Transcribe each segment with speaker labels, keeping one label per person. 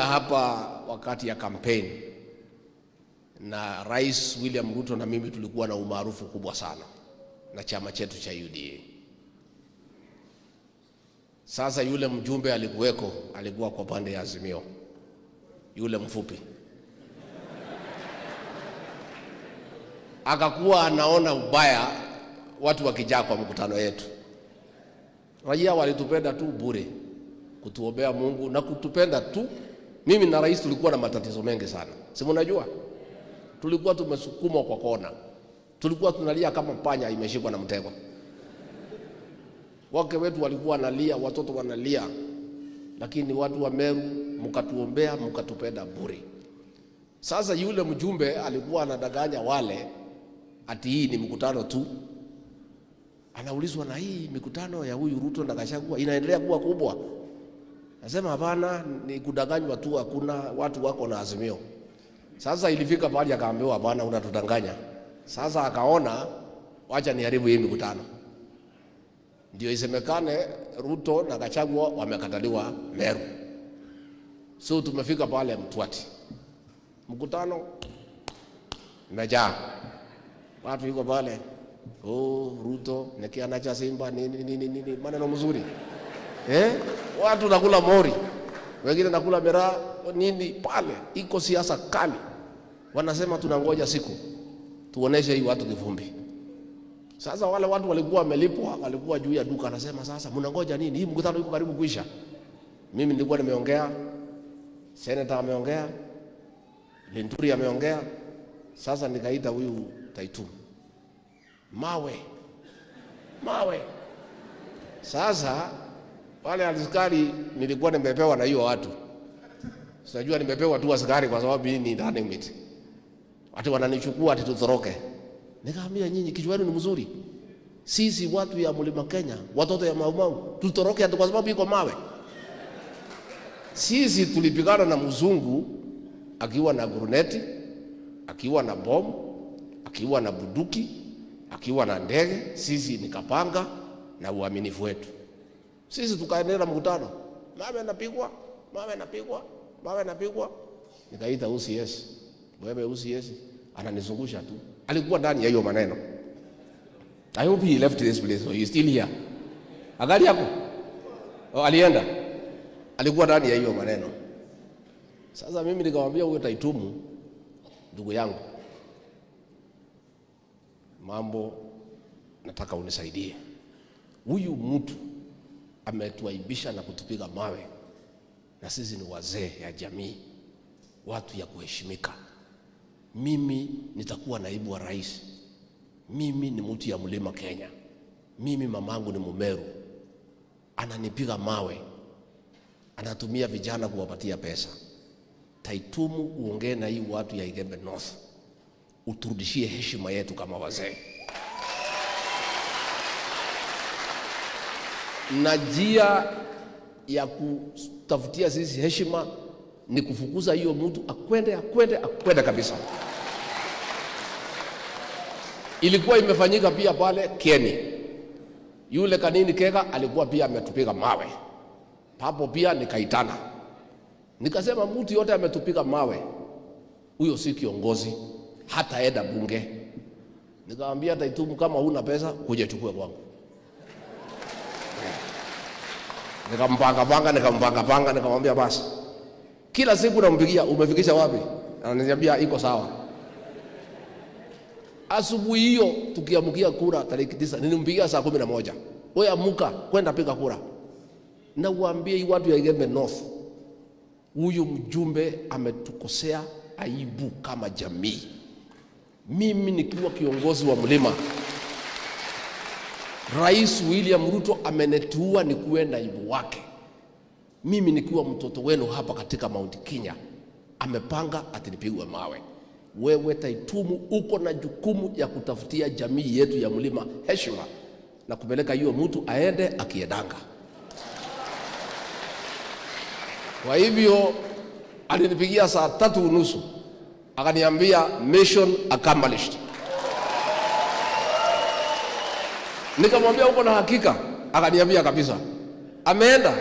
Speaker 1: Hapa wakati ya kampeni na Rais William Ruto na mimi tulikuwa na umaarufu kubwa sana na chama chetu cha UDA. Sasa yule mjumbe alikuwa kwa pande ya Azimio, yule mfupi akakuwa anaona ubaya watu wakijaa kwa mkutano yetu. Raia walitupenda tu bure, kutuombea Mungu na kutupenda tu. Mimi na rais tulikuwa na matatizo mengi sana. Si mnajua? Tulikuwa tumesukumwa kwa kona. Tulikuwa tunalia kama panya imeshikwa na mtego. Wake wetu walikuwa wanalia, watoto wanalia. Lakini watu wa Meru mkatuombea, mkatupenda bure. Sasa yule mjumbe alikuwa anadanganya wale ati hii ni mkutano tu. Anaulizwa, na hii mikutano ya huyu Ruto na Gachagua inaendelea kuwa kubwa? Nasema hapana, ni kudanganywa tu, hakuna, watu wako na Azimio. Sasa ilifika pale akaambiwa hapana, unatudanganya. Sasa akaona wacha niharibu hii mikutano. Ndio isemekane Ruto na Gachagua wamekataliwa Meru. So tumefika pale Mtwati. Mkutano imejaa. Watu yuko pale, Ruto nekiana cha Simba nini maneno mzuri. Watu nakula mori, wengine nakula miraa nini pale, iko siasa kali. Wanasema tunangoja siku tuoneshe hii watu kivumbi. Sasa wale watu walikuwa wamelipwa, walikuwa juu ya duka, anasema sasa mnangoja nini? Hii mkutano iko karibu kuisha. Mimi nilikuwa nimeongea, senator ameongea, Linturi ameongea. Sasa nikaita huyu Taitu. Mawe. Sasa wale askari nilikuwa nimepewa na hiyo watu. Sijajua nimepewa tu askari kwa sababu mimi ni running mate. Watu wananichukua ati tutoroke. Nikaambia nyinyi kichwa chenu ni mzuri. Sisi watu ya Mlima Kenya, watoto ya Mau tutoroke ati kwa sababu iko mawe. Sisi tulipigana na mzungu akiwa na guruneti, akiwa na bomu, akiwa na buduki, akiwa na ndege. Sisi nikapanga na uaminifu wetu. Sisi tukaendelea mkutano. Mawe anapigwa. Nikaita UCS. Wewe UCS ananizungusha tu. Alikuwa ndani ya hiyo maneno. I hope he left this place, so he is still here. Agari yako? Alienda. Alikuwa ndani ya hiyo maneno. Sasa mimi nikamwambia huyo Taitumu, ndugu yangu, mambo nataka unisaidie. Huyu mtu ametuaibisha na kutupiga mawe, na sisi ni wazee ya jamii, watu ya kuheshimika. Mimi nitakuwa naibu wa rais. Mimi ni mtu ya Mlima Kenya. Mimi mamangu ni Mumeru. Ananipiga mawe, anatumia vijana kuwapatia pesa. Taitumu, uongee na hii watu ya Igembe North, uturudishie heshima yetu kama wazee. Na njia ya kutafutia sisi heshima ni kufukuza hiyo mtu akwende kabisa. Ilikuwa imefanyika pia pale Kieni. Yule Kanini Kega alikuwa pia ametupiga mawe. Hapo pia nikaitana. Nikasema mtu yote ametupiga mawe, huyo si kiongozi, hata eda bunge. Nikamwambia Taitumu, kama huna pesa kuja chukue kwangu. Nikampanga, nikamwambia basi. Kila siku nampigia, umefikisha wapi? Ananiambia iko sawa. Asubuhi hiyo tukiamkia kura tarehe 9, nilimpigia saa 11. Wewe amuka kwenda piga kura. Na uambie hii watu ya Igembe North, huyu mjumbe ametukosea aibu kama jamii. Mimi nikiwa kiongozi wa mlima, Rais William Ruto amenetua ni kuenda naibu wake. Mimi nikiwa mtoto wenu hapa katika Mount Kenya, amepanga atinipigwe mawe. Wewe Taitumu uko na jukumu ya kutafutia jamii yetu ya mlima heshima na kupeleka hiyo mtu aende akiedanga. Kwa hivyo alinipigia saa 3:30 akaniambia mission accomplished. Nikamwambia uko na hakika? Akaniambia kabisa. Ameenda?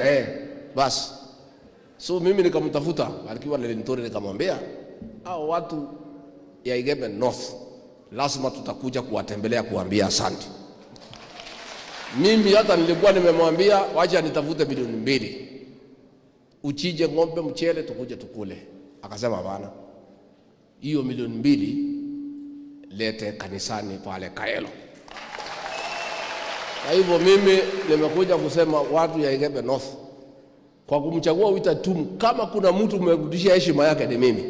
Speaker 1: Basi. So mimi nikamtafuta alikuwa na Linturi, nikamwambia hao watu ya Igebe North lazima tutakuja kuwatembelea kuambia asante. Mimi hata nilikuwa nimemwambia wacha nitafute milioni 2 uchije ng'ombe mchele tukuje tukule. Akasema hapana, hiyo milioni 2 lete kanisani pale Kaelo. Kwa hivyo mimi nimekuja kusema watu ya Igebe North, kwa kumchagua Wita Tumu, kama kuna mtu umerudishia heshima yake ni mimi.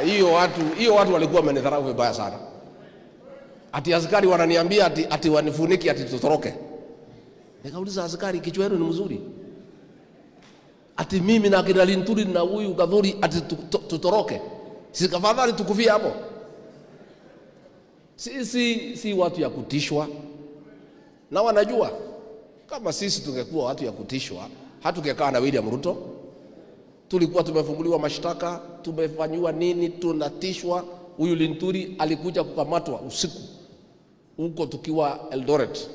Speaker 1: Hiyo watu walikuwa wamenidharau vibaya sana. Ati askari wananiambia ati wanifuniki ati tutoroke. Nikauliza askari, kichwa yenu ni mzuri? Ati mimi na kina Linturi na huyu Gathuri ati tutoroke? Sikafadhali tukufia hapo. Si watu ya kutishwa. Na wanajua kama sisi tungekuwa watu ya kutishwa, hatukekaa na William Ruto. Tulikuwa tumefunguliwa mashtaka, tumefanywa nini, tunatishwa. Huyu Linturi alikuja kukamatwa usiku huko tukiwa Eldoret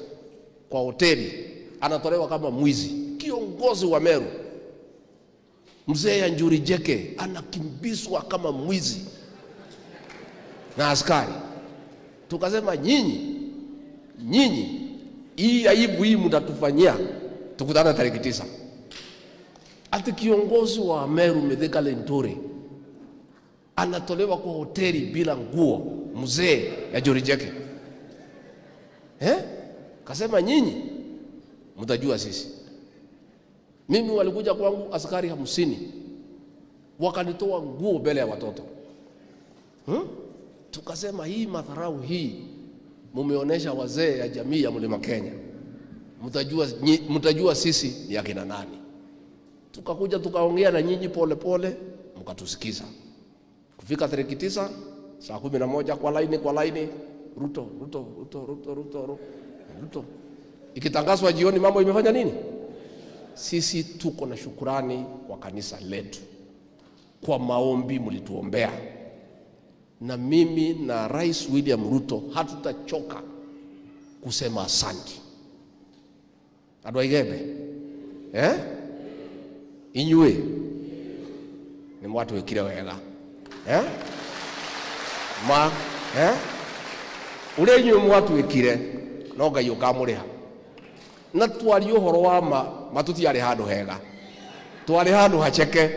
Speaker 1: kwa hoteli, anatolewa kama mwizi. Kiongozi wa Meru mzee ya Njuri Jeke anakimbizwa kama mwizi na askari. Tukasema nyinyi hii aibu hii mtatufanyia, tukutana tarehe 9. Ati kiongozi wa Meru Mithika Linturi anatolewa kwa hoteli bila nguo, mzee ya Njuri Jeke. Kasema nyinyi mtajua sisi. Mimi walikuja kwangu askari 50 wakanitoa nguo mbele ya watoto. Tukasema hii madharau hii mumeonesha wazee ya jamii ya Mlima Kenya, mtajua sisi ni akina nani. Tukakuja tukaongea na nyinyi pole pole, mkatusikiza. Kufika tarehe 9 saa 11 kwa laini Ruto. Ikitangazwa jioni mambo imefanya nini? Sisi tuko na shukurani kwa kanisa letu kwa maombi mlituombea, na mimi na Rais William Ruto hatutachoka kusema asante. Andũ Igebe inyue ni mwatu wekire wega ule inyue mwatu wekire no Ngai ukamuriha. Na twari uhoro wa matutiari handu hega, twari handu hacheke,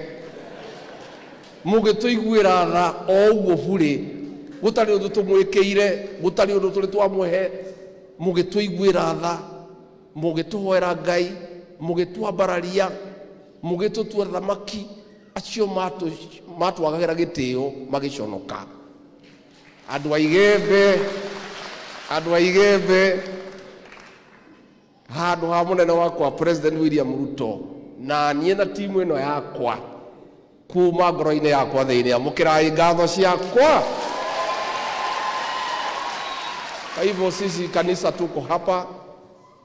Speaker 1: mugituiguira tha o uguo buri, gutari undu tumwikiire, gutari undu turi twamuhe, mugituiguira tha, mugituhoera Ngai, mugituambararia, mugitutua thamaki acio matwagagira gitio magiconoka. Andũ a Igebe handu ha munene wakwa President William Ruto na niĩ na timu ĩno yakwa kuma ngoro-inĩ yakwa thĩinĩ, amũkĩrai ngatho ciakwa. Kwa hivyo sisi kanisa tuko hapa,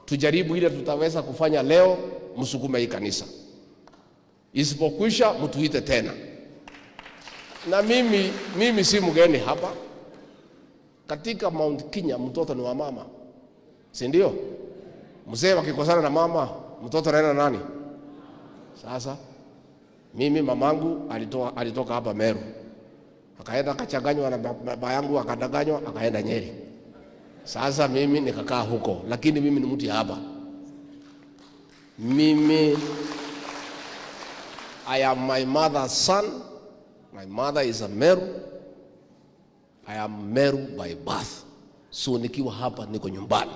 Speaker 1: tujaribu ile tutaweza kufanya leo, msukume hii kanisa. Isipokwisha mtuite tena. Na mimi si mgeni hapa. Katika Mount Kenya mtoto ni wa mama, si ndio? Mzee wakikosana na mama, mtoto anaenda nani? Sasa mimi mamangu alitoka hapa Meru, akaenda akachanganywa na baba yangu, akadanganywa akaenda Nyeri. Sasa mimi nikakaa huko, lakini mimi ni mtu hapa. Mimi I am my mother's son. My mother is a Meru. I am Meru by birth. So nikiwa hapa niko nyumbani.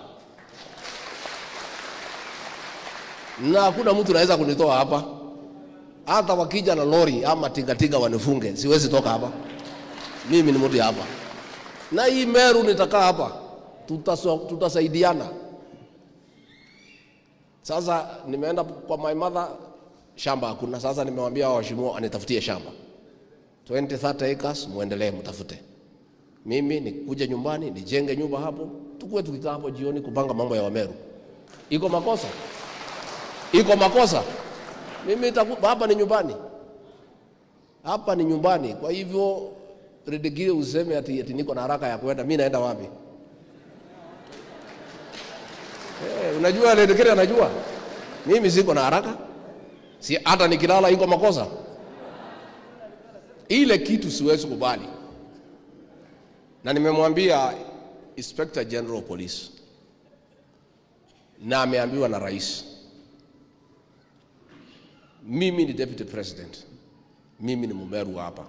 Speaker 1: Na hakuna mtu anaweza kunitoa hapa. Hata wakija na lori ama tingatinga wanifunge, siwezi toka hapa. Mimi ni mtu hapa. Na hii Meru nitakaa hapa. Tutasaidiana. Sasa nimeenda kwa my mother, shamba hakuna. Sasa nimemwambia waheshimiwa anitafutie shamba 20-30 acres, muendelee mtafute. Mimi nikuja nyumbani nijenge nyumba hapo, tukue tukikaa hapo jioni kupanga mambo ya Wameru. Iko makosa? Iko makosa? Mimi hapa ni nyumbani. Hapa ni nyumbani. Kwa hivyo Rigathi useme ati niko na haraka ya kwenda, mimi naenda wapi? Unajua Rigathi anajua. Mimi siko na haraka. Si hata nikilala iko makosa. Ile kitu siwezi kubali. Na nimemwambia Inspector General of Police na ameambiwa na rais, mimi ni Deputy President, mimi ni Mumeru hapa.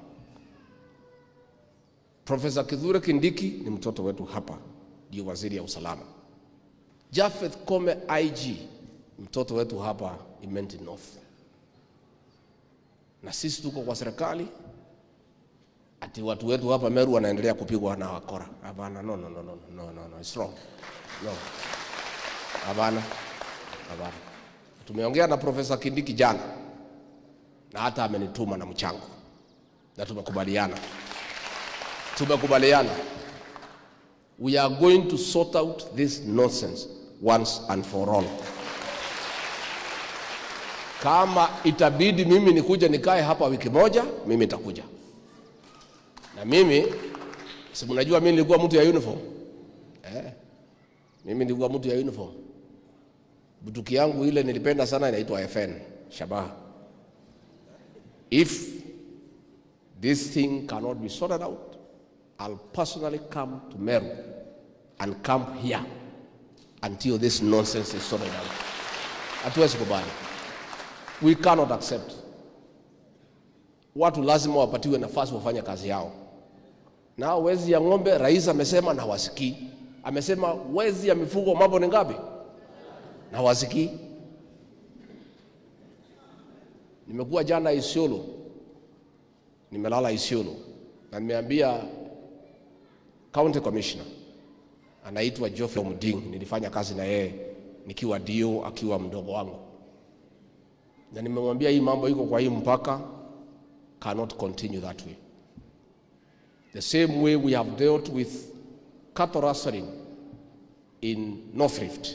Speaker 1: Professor Kithure Kindiki ni mtoto wetu hapa, ndio waziri ya usalama. Japheth Kome IG mtoto wetu hapa Imenti North. Na sisi tuko kwa serikali, ati watu wetu hapa Meru wanaendelea kupigwa na wakora. Hapana, no, it's wrong. No. Hapana. Tumeongea na Professor Kindiki jana, na hata amenituma na mchango, na tumekubaliana. We are going to sort out this nonsense once and for all. Kama itabidi mimi nikuja nikae hapa wiki moja, mimi nitakuja. Na mimi, si mnajua mimi nilikuwa mtu ya uniform. Mimi nilikuwa mtu ya uniform. Butuki yangu ile nilipenda sana inaitwa FN, Shabaha. If this thing cannot be sorted out, I'll personally come to Meru and camp here until this nonsense is sorted out. Hatuwezi kubali. We cannot accept. Watu lazima wapatiwe nafasi wafanye kazi yao. Na wezi ya ng'ombe, rais amesema na wasikii. Amesema wezi ya mifugo mambo ni ngapi? Na wasikii. Nimekuwa jana Isiolo. Nimelala Isiolo. Na nimeambia County Commissioner anaitwa Geoffrey Muding, nilifanya kazi na yeye nikiwa dio akiwa mdogo wangu. Na nimemwambia hii mambo iko kwa hii mpaka cannot continue that way. The same way we have dealt with cattle rustling in North Rift,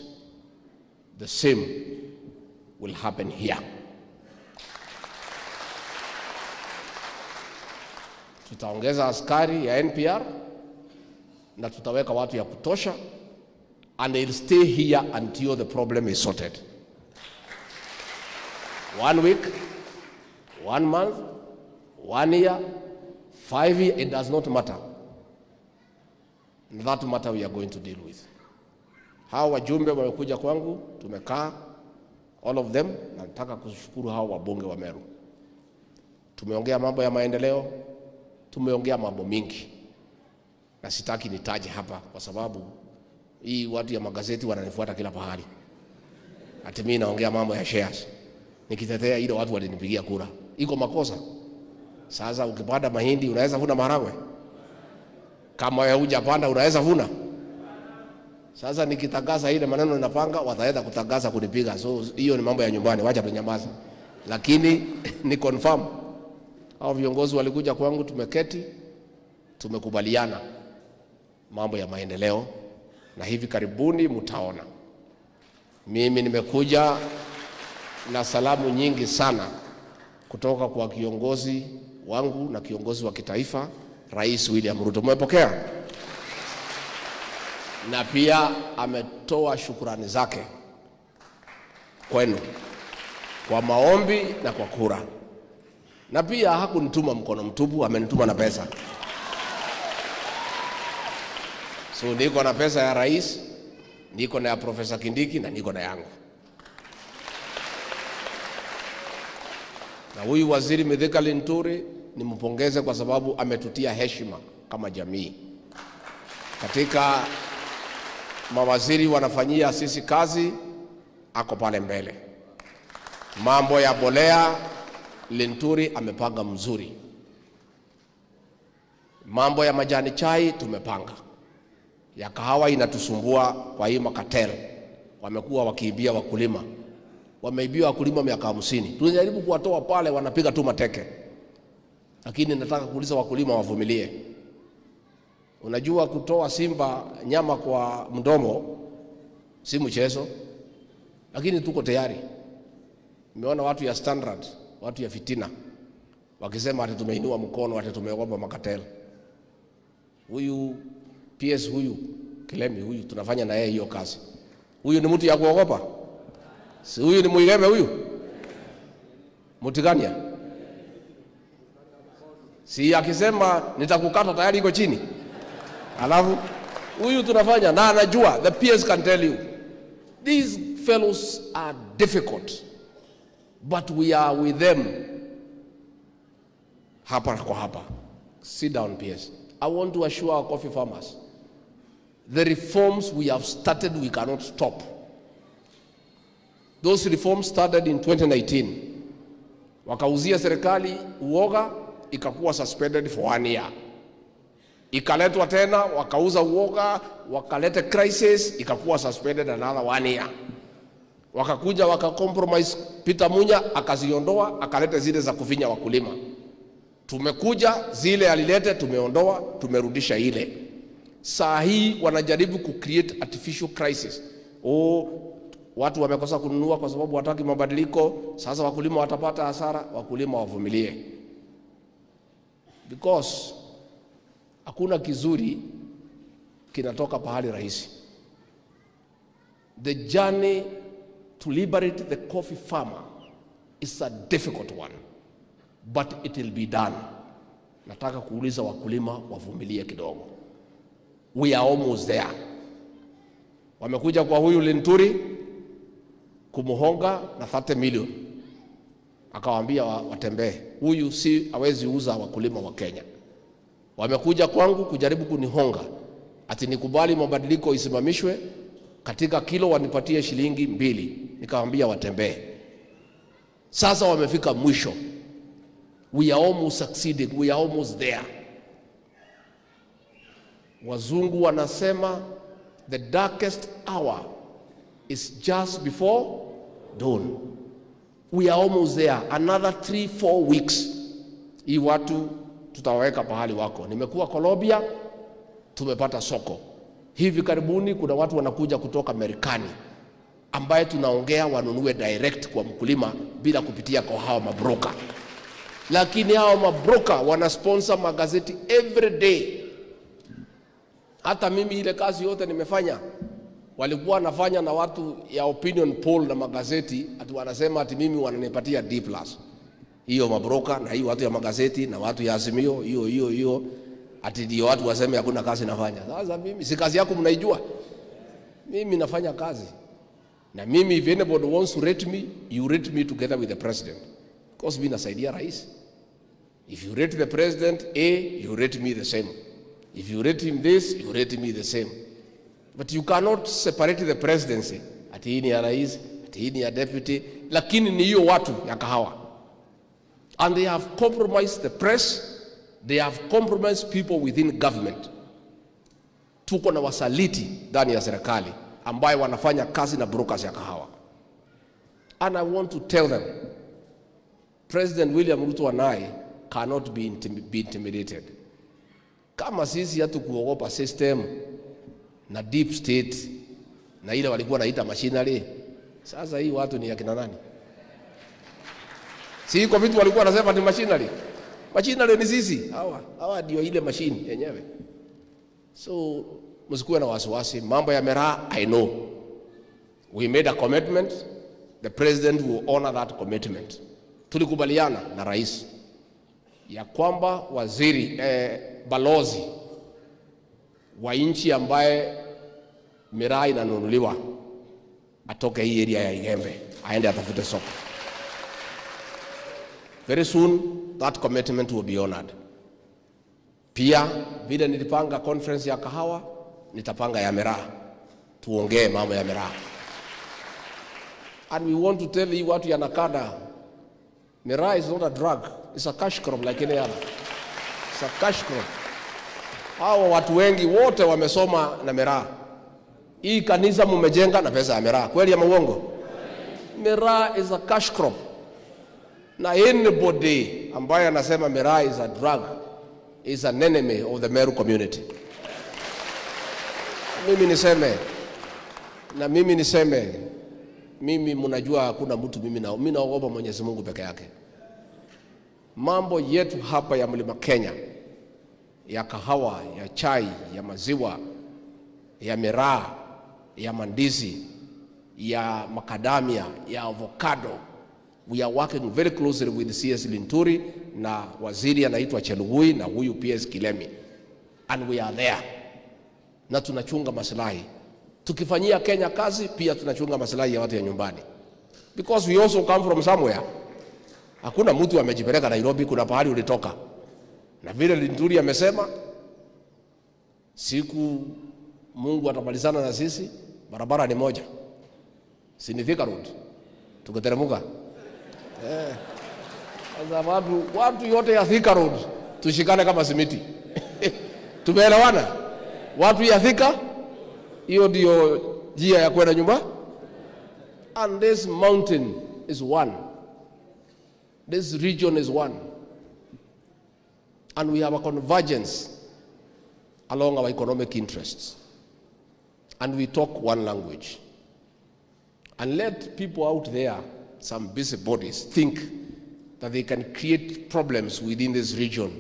Speaker 1: the same will happen here. Tutaongeza askari ya NPR na tutaweka watu ya kutosha, and they'll stay here until the problem is sorted. 1 week, 1 month, 1 year, 5 years, it does not matter. That matter we are going to deal with. Hawa wajumbe wamekuja kwangu, tumekaa all of them, na nataka kushukuru hawa wabunge wa Meru. Tumeongea mambo ya maendeleo, tumeongea mambo mingi. Na sitaki nitaje hapa kwa sababu hii watu ya magazeti wananifuata kila pahali. Ati mimi naongea mambo ya shares, nikitetea ile watu walinipigia kura. Iko makosa. Sasa ukipanda mahindi unaweza vuna maharagwe? Kama hujapanda unaweza vuna? Sasa nikitangaza ile maneno ninapanga, wataenda kutangaza kunipiga. So hiyo ni mambo ya nyumbani, wacha tunyamaze. Lakini ni confirm. Hao viongozi walikuja kwangu, tumeketi, tumekubaliana mambo ya maendeleo, na hivi karibuni mtaona. Mimi nimekuja na salamu nyingi sana kutoka kwa kiongozi wangu na kiongozi wa kitaifa, Rais William Ruto. Mmepokea? Na pia ametoa shukrani zake kwenu kwa maombi na kwa kura. Na pia hakunituma mkono mtupu, amenituma na pesa. So niko na pesa ya rais, niko na ya Professor Kindiki, na niko na yangu. Na huyu waziri Mithika Linturi nimpongeze kwa sababu ametutia heshima kama jamii. Katika mawaziri wanafanyia sisi kazi, ako pale mbele. Mambo ya bolea Linturi amepanga mzuri. Mambo ya majani chai tumepanga. Ya kahawa inatusumbua kwa hii makatel. Wamekuwa wakiibia wakulima. Wameibia wakulima miaka 50. Tunajaribu kuwatoa pale, wanapiga tu mateke. Lakini nataka kuuliza wakulima wavumilie. Unajua kutoa simba nyama kwa mdomo si mchezo. Lakini tuko tayari. Nimeona watu ya standard, watu ya fitina wakisema ati tumeinua mkono, ati tumeogopa makatel. Huyu PS huyu Kilemi huyu tunafanya na yeye hiyo kazi. Huyu ni mtu ya kuogopa? Si huyu ni Muigembe huyu? Mutigania. Si akisema nitakukata tayari iko chini. Alafu huyu tunafanya na anajua, the peers can tell you. These fellows are difficult, but we are with them. Hapa kwa hapa. Sit down, peers. I want to assure our coffee farmers, the reforms we have started, we cannot stop. Those reforms started in 2019. Wakauzia serikali uoga, ikakuwa suspended for 1 year. Ikaletwa tena, wakauza uoga, wakaleta crisis, ikakuwa suspended another 1 year. Wakakuja wakakompromise, Peter Munya akaziondoa, akaleta zile za kufinya wakulima. Tumekuja zile alilete, tumeondoa, tumerudisha ile. Saa hii wanajaribu create artificial crisis. Watu wamekosa kununua kwa sababu wataki mabadiliko, sasa wakulima watapata hasara, wakulima wavumilie. Because hakuna kizuri kinatoka pahali rahisi. The journey to liberate the coffee farmer is a difficult one, but it will be done. Nataka kuuliza wakulima wavumilie kidogo. We are almost there. Wamekuja kwa huyu Linturi kumuhonga na 30 million. Akawaambia watembee. Huyu si hawezi uza wakulima wa Kenya. Wamekuja kwangu kujaribu kunihonga ati nikubali mabadiliko isimamishwe, katika kilo wanipatie shilingi 2. Nikawaambia watembee. Sasa wamefika mwisho. We are almost succeeding. We are almost there. Wazungu wanasema the darkest hour is just before dawn. We are almost there. Another 3-4 weeks. Hii watu tutaweka pahali wako. Nimekuwa Colombia, tumepata soko. Hivi karibuni kuna watu wanakuja kutoka Marekani ambaye tunaongea wanunue direct kwa mkulima bila kupitia kwa hawa mabroka. Lakini hawa mabroka wanasponsor magazeti every day. Hata mimi ile kazi yote nimefanya, walikuwa nafanya na watu ya opinion poll na magazeti, ati wanasema ati mimi wananipatia D+. Hiyo mabroka na hiyo watu ya magazeti na watu ya Azimio, hiyo ati ndio watu waseme hakuna kazi nafanya. Sasa mimi si kazi yako mnaijua. Mimi nafanya kazi. Na mimi if anybody wants to rate me, you rate me together with the president. Because mimi nasaidia rais. If you rate the president A, you rate me the same. If you rate him this, you rate me the same. But you cannot separate the presidency. Ati hii ni ya rais, ati hii ni ya deputy, lakini ni hiyo watu ya kahawa. And they have compromised the press, they have compromised people within government. Tuko na wasaliti ndani ya serikali ambaye wanafanya kazi na brokers ya kahawa. And I want to tell them, President William Ruto and I cannot be intimidated. Kama sisi hatu kuogopa system na deep state na ile walikuwa naita machinery, sasa hii watu ni akina nani? Si kwa vitu walikuwa wanasema ni machinery. Machinery ni sisi. Hawa ndio ile machine yenyewe. So msikuwe na wasiwasi. Mambo ya miraa, I know. We made a commitment. The president will honor that commitment. Tulikubaliana na rais ya kwamba waziri balozi wa nchi ambaye miraa inanunuliwa atoke hii area ya Igembe aende atafute soko. Very soon that commitment will be honored. Pia vile nilipanga conference ya kahawa, nitapanga ya miraa. Tuongee mambo ya miraa. And we want to tell you watu ya Nakada, miraa is not a drug, it's a cash crop like any other. It's a cash crop. Hawa watu wengi wote wamesoma na miraa. Hii kanisa mumejenga na pesa ya miraa. Kweli ama uongo? Miraa is a cash crop. Na anybody ambaye anasema miraa is a drug is an enemy of the Meru community. Mimi niseme, mimi mnajua hakuna mtu mimi naogopa Mwenyezi Mungu peke yake. Mambo yetu hapa ya Mlima Kenya, ya kahawa, ya chai, ya maziwa, ya miraa, ya mandizi, ya macadamia, ya avocado. We are working very closely with CS Linturi na waziri anaitwa Chelugui na huyu PS Kilemi. And we are there. Na tunachunga maslahi. Tukifanyia Kenya kazi, pia tunachunga maslahi ya watu ya nyumbani. Because we also come from somewhere. Hakuna mtu amejipeleka Nairobi, kuna pahali ulitoka. Na vile Linturi amesema, siku Mungu atamalizana na sisi, barabara ni moja. Thika Road. Tukateremka. Sasa watu yote ya Thika Road tushikane kama simiti. Tumeelewana? Watu ya Thika, hiyo ndio njia ya kwenda nyumba. And this mountain is one. This region is one. And we have a convergence along our economic interests. And we talk one language. And let people out there, some busybodies, think that they can create problems within this region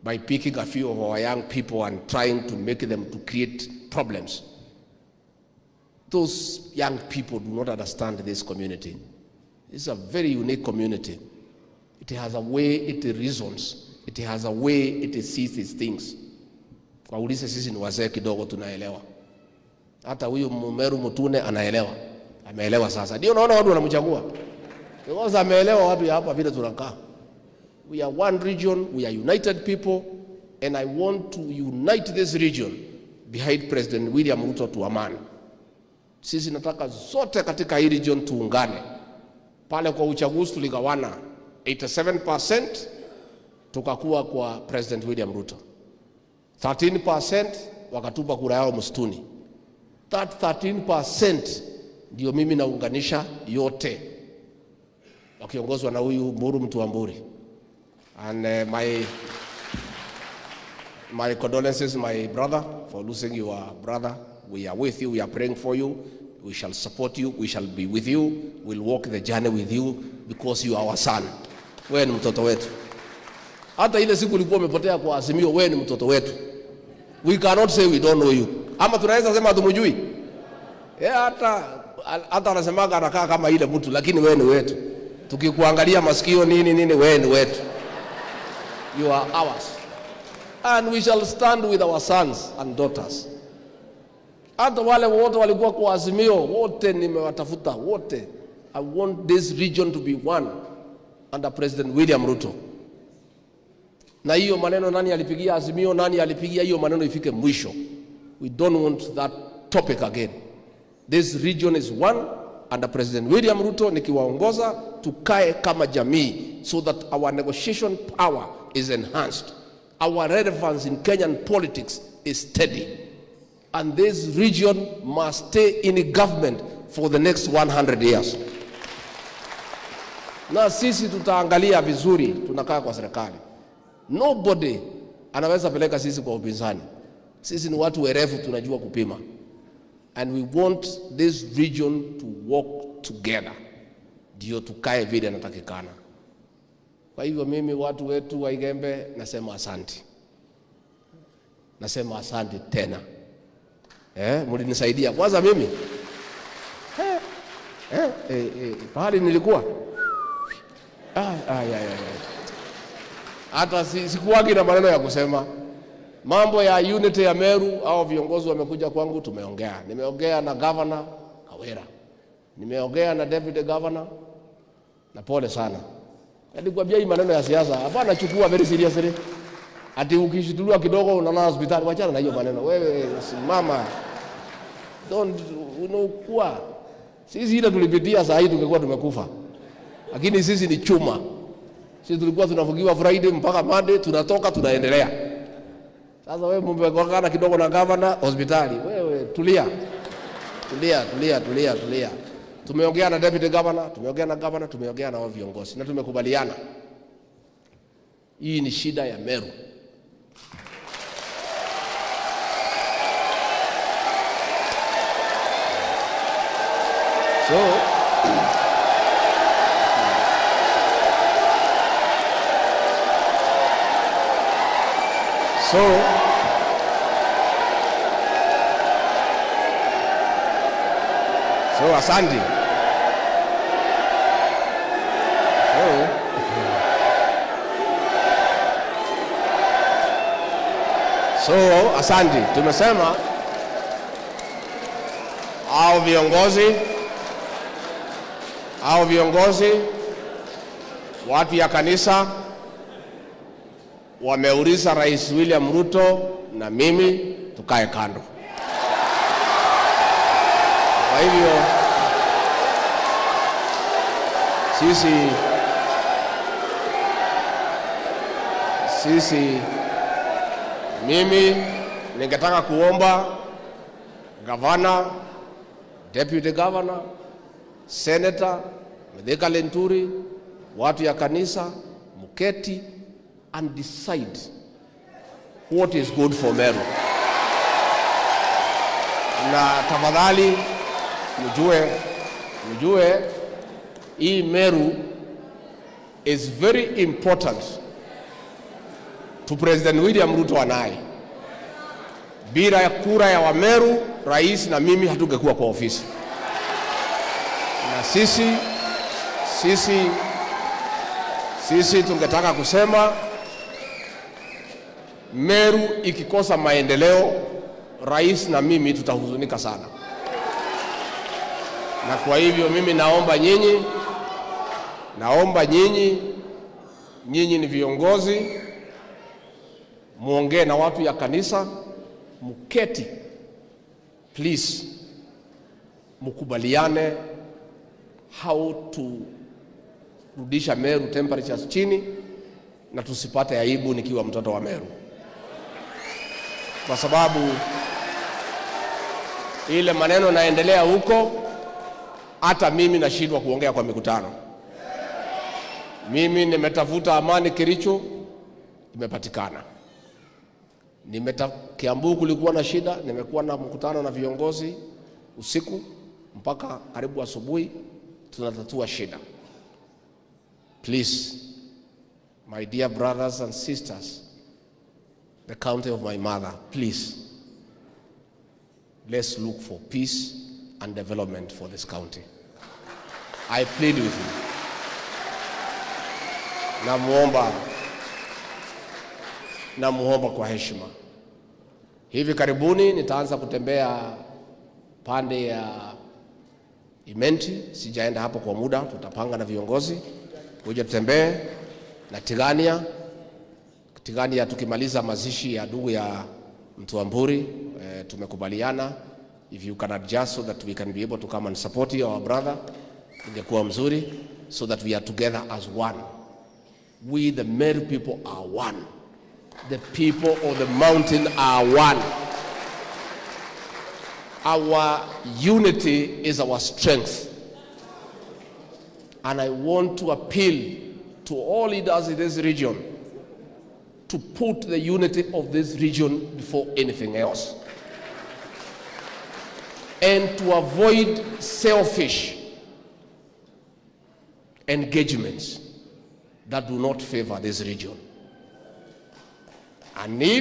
Speaker 1: by picking a few of our young people and trying to make them to create problems. Those young people do not understand this community. It's a very unique community. It has a way it reasons. It has a way it sees these things. Kwa ulise sisi ni wazee kidogo tunaelewa. Hata huyu Mumeru Mutune anaelewa. Ameelewa sasa. Ndio unaona watu wanamchagua. Because ameelewa watu ya hapa vile tunakaa. We are one region, we are united people, and I want to unite this region behind President William Ruto to amani. Sisi nataka zote katika hii region tuungane. Pale kwa uchaguzi tuligawana 87% tukakuwa kwa President William Ruto. 13% wakatupa kura yao msituni. That 13% ndio mimi naunganisha yote. Wakiongozwa na huyu Mburu Mtuamburi. And my condolences, my brother, for losing your brother. We are with you, we are praying for you. We shall support you, we shall be with you. We'll walk the journey with you because you are our son. Wewe ni mtoto wetu. Hata ile siku ulikuwa umepotea kwa Azimio, wewe ni mtoto wetu. We cannot say we don't know you. Ama tunaweza sema hatumjui? Hata anasemaga anakaa kama ile mtu, lakini wewe ni wetu. Tukikuangalia masikio nini wewe ni wetu. You are ours. And we shall stand with our sons and daughters. Hata wale wote walikuwa kwa Azimio, wote nimewatafuta, wote. I want this region to be one under President William Ruto. Na hiyo maneno nani alipigia Azimio, nani alipigia, hiyo maneno ifike mwisho. We don't want that topic again. This region is one under President William Ruto, nikiwaongoza tukae kama jamii so that our negotiation power is enhanced. Our relevance in Kenyan politics is steady. And this region must stay in government for the next 100 years. Na sisi tutaangalia vizuri, tunakaa kwa serikali. Nobody anaweza peleka sisi kwa upinzani. Sisi ni watu werevu, tunajua kupima. And we want this region to work together. Ndio tukae vile natakikana. Kwa hivyo mimi watu wetu wa Igembe nasema asante. Nasema asante tena. Mlinisaidia. Kwanza mimi pahali nilikuwa hata sikuwagi na maneno ya kusema. Mambo ya unity ya Meru au viongozi wamekuja kwangu, tumeongea. Nimeongea na governor Kawera. Nimeongea na deputy governor, na pole sana. Nilikwambia hii maneno ya siasa hapana chukua very seriously. Ati ukishituliwa kidogo unalala hospitali, wachana na hiyo maneno. Wewe simama. Unakuwa. Sisi ile tulipitia saa hii tungekuwa tumekufa. Lakini sisi ni chuma. Sisi tulikuwa tunafungiwa Friday mpaka Monday, tunatoka tunaendelea. Sasa wewe mmegongana kidogo na governor hospitali. Wewe tulia. Tulia. Tumeongea na deputy governor, tumeongea na wao viongozi na tumekubaliana. Hii ni shida ya Meru. So So asante. So asante. Tumesema hao viongozi watu ya kanisa wameuliza Rais William Ruto na mimi tukae kando. Kwa hivyo sisi mimi ningetaka kuomba gavana, deputy governor, senator, Mithika Lenturi, watu ya kanisa muketi and decide what is good for Meru. Na tafadhali mjue hii Meru is very important to President William Ruto anaye. Bila kura ya Wameru, rais na mimi hatungekuwa kwa ofisi. Na sisi tungetaka kusema Meru ikikosa maendeleo, rais na mimi tutahuzunika sana. Na kwa hivyo mimi naomba nyinyi ni viongozi, muongee na watu ya kanisa, muketi, please, mukubaliane how to rudisha Meru temperatures chini na tusipate aibu nikiwa mtoto wa Meru. Kwa sababu ile maneno naendelea huko, hata mimi nashindwa kuongea kwa mikutano. Mimi nimetafuta amani Kericho, imepatikana. Kiambu kulikuwa na shida, nimekuwa na mkutano na viongozi usiku mpaka karibu asubuhi, tunatatua shida. Please, my dear brothers and sisters, the county of my mother, please, let's look for peace and development for this county. I plead with you. Namuomba kwa heshima. Hivi karibuni nitaanza kutembea pande ya Imenti, sijaenda hapo kwa muda, tutapanga na viongozi kuja tutembee na Tigania tukimaliza mazishi ya ndugu ya Mtuamburi. Tumekubaliana if you can adjust so that we can be able to come and support you, our brother, ingekuwa mzuri, so that we are together as one. We the Meru people are one. The people of the mountain are one. Our unity is our strength. And I want to appeal to all leaders in this region to put the unity of this region before anything else. And to avoid selfish engagements that do not favor this region. And if